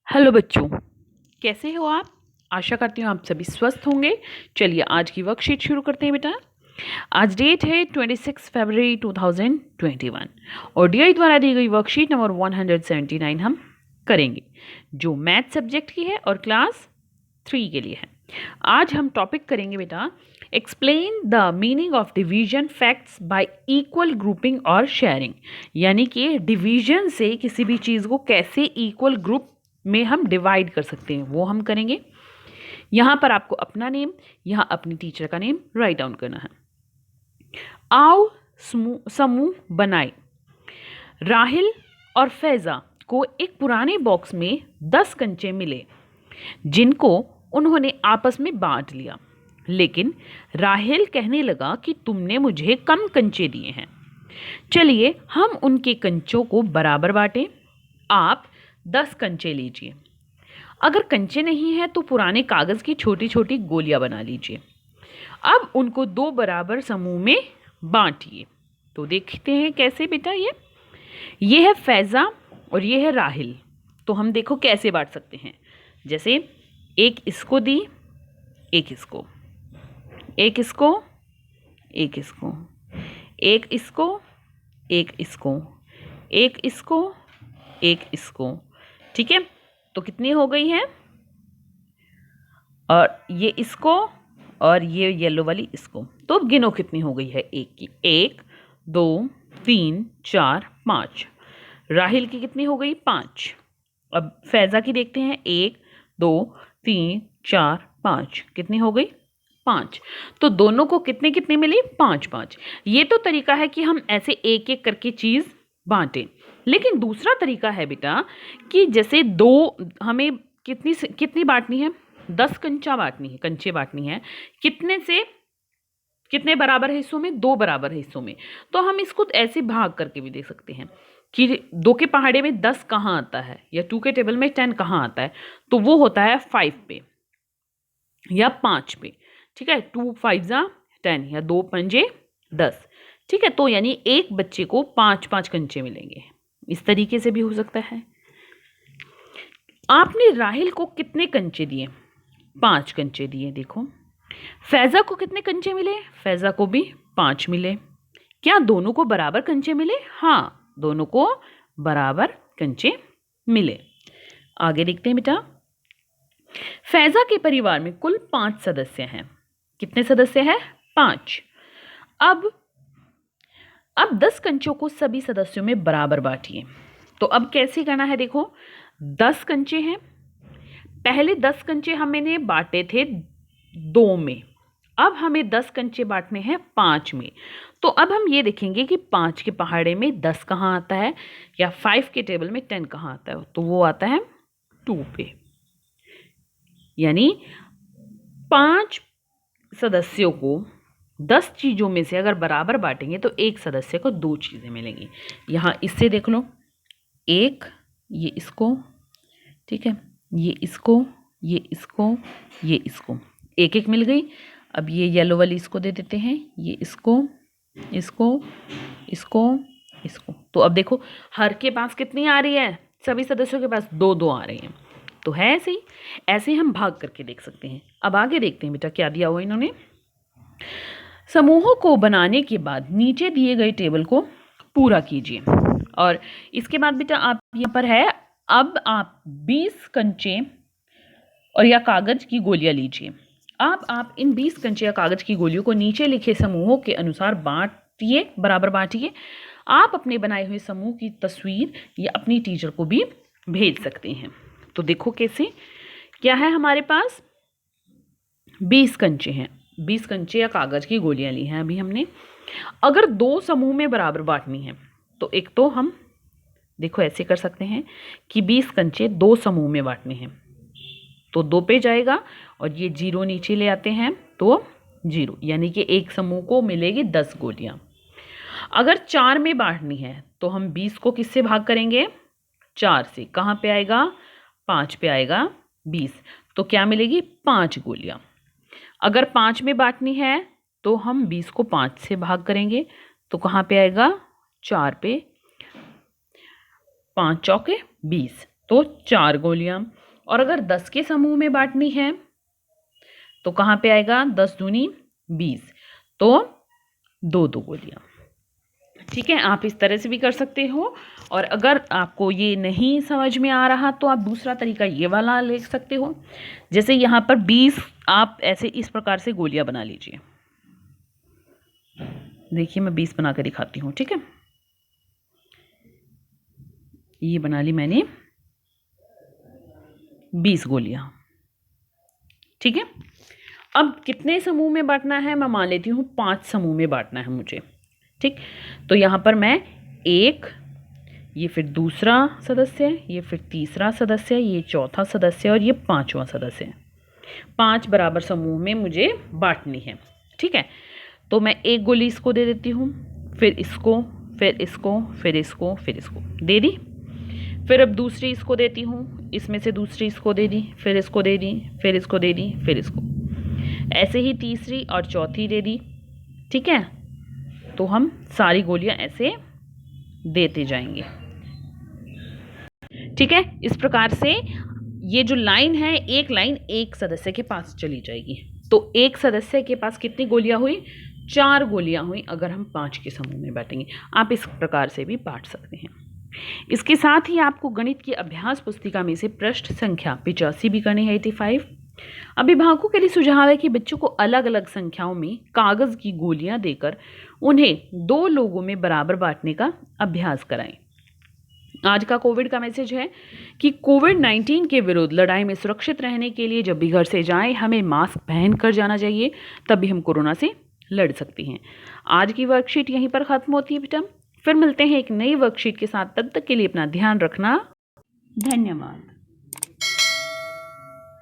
Hello बच्चों, कैसे हो आप। आशा करती हूँ आप सभी स्वस्थ होंगे। चलिए आज की वर्कशीट शुरू करते हैं बेटा। आज डेट है 26 फरवरी 2021 और डीआई द्वारा दी गई वर्कशीट नंबर 179 हम करेंगे, जो मैथ सब्जेक्ट की है और क्लास 3 के लिए है। आज हम टॉपिक करेंगे बेटा, explain the meaning of division facts by equal grouping और शेयरिंग। यानी कि डिवीजन से किसी भी चीज़ को कैसे इक्वल ग्रुप में हम डिवाइड कर सकते हैं, वो हम करेंगे। यहाँ पर आपको अपना नेम, यहाँ अपनी टीचर का नेम राइट डाउन करना है। आओ समूह बनाए। राहिल और फैज़ा को एक पुराने बॉक्स में 10 कंचे मिले, जिनको उन्होंने आपस में बांट लिया। लेकिन राहिल कहने लगा कि तुमने मुझे कम कंचे दिए हैं। चलिए हम उनके कंचों को बराबर बांटें। आप 10 कंचे लीजिए। अगर कंचे नहीं है तो पुराने कागज़ की छोटी छोटी गोलियां बना लीजिए। अब उनको 2 बराबर समूह में बांटिए। तो देखते हैं कैसे बेटा। ये है फैज़ा और ये है राहिल। तो हम देखो कैसे बांट सकते हैं। जैसे एक इसको दी, एक इसको, एक इसको, एक इसको, एक इसको, एक इसको, एक इसको, एक इसको। ठीक है, तो कितनी हो गई है। और ये इसको और ये येलो वाली इसको। तो अब गिनो कितनी हो गई है एक की। 1 2 3 4 5। राहिल की कितनी हो गई 5। अब फैज़ा की देखते हैं। 1 2 3 4 5 कितनी हो गई 5। तो दोनों को कितने कितने मिली 5 5। ये तो तरीका है कि हम ऐसे एक एक करके चीज़ बांटें। लेकिन दूसरा तरीका है बेटा कि जैसे हमें कितनी बांटनी है, 10 कंचा बांटनी है, कंचे बांटनी है। कितने से कितने बराबर हिस्सों में, 2 बराबर हिस्सों में। तो हम इसको ऐसे भाग करके भी देख सकते हैं कि 2 के पहाड़े में 10 कहाँ आता है, या 2 के टेबल में 10 कहाँ आता है। तो वो होता है 5 पे या 5 पे। ठीक है, 2 5 जा 10 या 2 पंजे 10। ठीक है, तो यानी एक बच्चे को 5 5 कंचे मिलेंगे। इस तरीके से भी हो सकता है। आपने राहिल को कितने कंचे दिए, 5 कंचे दिए। देखो फैज़ा को कितने कंचे मिले, फैज़ा को भी 5 मिले। क्या दोनों को बराबर कंचे मिले? हाँ, दोनों को बराबर कंचे मिले। आगे देखते हैं बेटा। फैज़ा के परिवार में कुल 5 सदस्य हैं। कितने सदस्य हैं 5। अब 10 कंचों को सभी सदस्यों में बराबर बांटिए। तो अब कैसे करना है, देखो 10 कंचे हैं। पहले 10 कंचे हमने बांटे थे 2 में, अब हमें 10 कंचे बांटने हैं 5 में। तो अब हम ये देखेंगे कि 5 के पहाड़े में 10 कहाँ आता है, या 5 के टेबल में 10 कहाँ आता है। तो वो आता है 2 पे। यानी 5 सदस्यों को 10 चीज़ों में से अगर बराबर बांटेंगे तो एक सदस्य को 2 चीज़ें मिलेंगी। यहाँ इससे देख लो, एक ये इसको, ठीक है, ये इसको, ये इसको, ये इसको, एक एक मिल गई। अब ये येलो वाली इसको दे देते हैं, ये इसको, इसको, इसको, इसको। तो अब देखो हर के पास कितनी आ रही है, सभी सदस्यों के पास 2 2 आ रही हैं। तो है ऐसे ही, ऐसे हम भाग करके देख सकते हैं। अब आगे देखते हैं बेटा क्या दिया हुआ इन्होंने। समूहों को बनाने के बाद नीचे दिए गए टेबल को पूरा कीजिए। और इसके बाद बेटा आप यहाँ पर है, अब आप 20 कंचे और या कागज की गोलियां लीजिए। अब आप इन 20 कंचे या कागज की गोलियों को नीचे लिखे समूहों के अनुसार बांटिए, बराबर बांटिए। आप अपने बनाए हुए समूह की तस्वीर या अपनी टीचर को भी भेज सकते हैं। तो देखो कैसे, क्या है हमारे पास 20 कंचे हैं, 20 कंचे या कागज की गोलियां ली हैं अभी हमने। अगर 2 समूह में बराबर बांटनी है तो एक तो हम देखो ऐसे कर सकते हैं कि 20 कंचे 2 समूह में बांटने हैं, तो 2 पे जाएगा और ये 0 नीचे ले आते हैं तो 0, यानी कि एक समूह को मिलेगी 10 गोलियां। अगर 4 में बांटनी है तो हम 20 को किससे भाग करेंगे, 4 से। कहाँ पे आएगा, 5 पे आएगा 20, तो क्या मिलेगी 5 गोलियां। अगर 5 में बांटनी है तो हम 20 को 5 से भाग करेंगे, तो कहाँ पे आएगा 4 पे, 5 चौके 20, तो 4 गोलियां। और अगर 10 के समूह में बांटनी है तो कहाँ पे आएगा, 10 दूनी 20, तो 2 गोलियां। ठीक है, आप इस तरह से भी कर सकते हो। और अगर आपको ये नहीं समझ में आ रहा तो आप दूसरा तरीका ये वाला ले सकते हो। जैसे यहाँ पर 20, आप ऐसे इस प्रकार से गोलियां बना लीजिए। देखिए मैं 20 बना कर दिखाती हूँ। ठीक है, ये बना ली मैंने 20 गोलियां। ठीक है, अब कितने समूह में बांटना है, मैं मान लेती हूँ 5 समूह में बांटना है मुझे। ठीक, तो यहाँ पर मैं एक, ये फिर दूसरा सदस्य, ये फिर तीसरा सदस्य, ये चौथा सदस्य और ये 5वां सदस्य। 5 बराबर समूह में मुझे बांटनी है। ठीक है, तो मैं एक गोली इसको दे देती हूँ, फिर इसको, फिर इसको, फिर इसको, फिर इसको दे दी। फिर अब दूसरी इसको देती हूँ, इसमें से दूसरी इसको दे दी, फिर इसको दे दी, फिर इसको दे दी, फिर इसको, ऐसे ही तीसरी और चौथी दे दी। ठीक है, तो हम सारी गोलियां ऐसे देते जाएंगे। ठीक है, इस प्रकार से ये जो लाइन है, एक लाइन एक सदस्य के पास चली जाएगी। तो एक सदस्य के पास कितनी गोलियां हुई, 4 गोलियां हुई अगर हम 5 के समूह में बांटेंगे। आप इस प्रकार से भी बांट सकते हैं। इसके साथ ही आपको गणित की अभ्यास पुस्तिका में से पृष्ठ संख्या 85 भी करनी है, 85। अभिभावकों के लिए सुझाव है कि बच्चों को अलग अलग संख्याओं में कागज की गोलियां देकर उन्हें 2 लोगों में बराबर बांटने का अभ्यास कराएं। आज का कोविड का मैसेज है कि कोविड-19 के विरुद्ध लड़ाई में सुरक्षित रहने के लिए जब भी घर से जाएं, हमें मास्क पहन कर जाना चाहिए, तभी हम कोरोना से लड़ सकते हैं। आज की वर्कशीट यहीं पर खत्म होती है बेटा। फिर मिलते हैं एक नई वर्कशीट के साथ, तब तक के लिए अपना ध्यान रखना। धन्यवाद।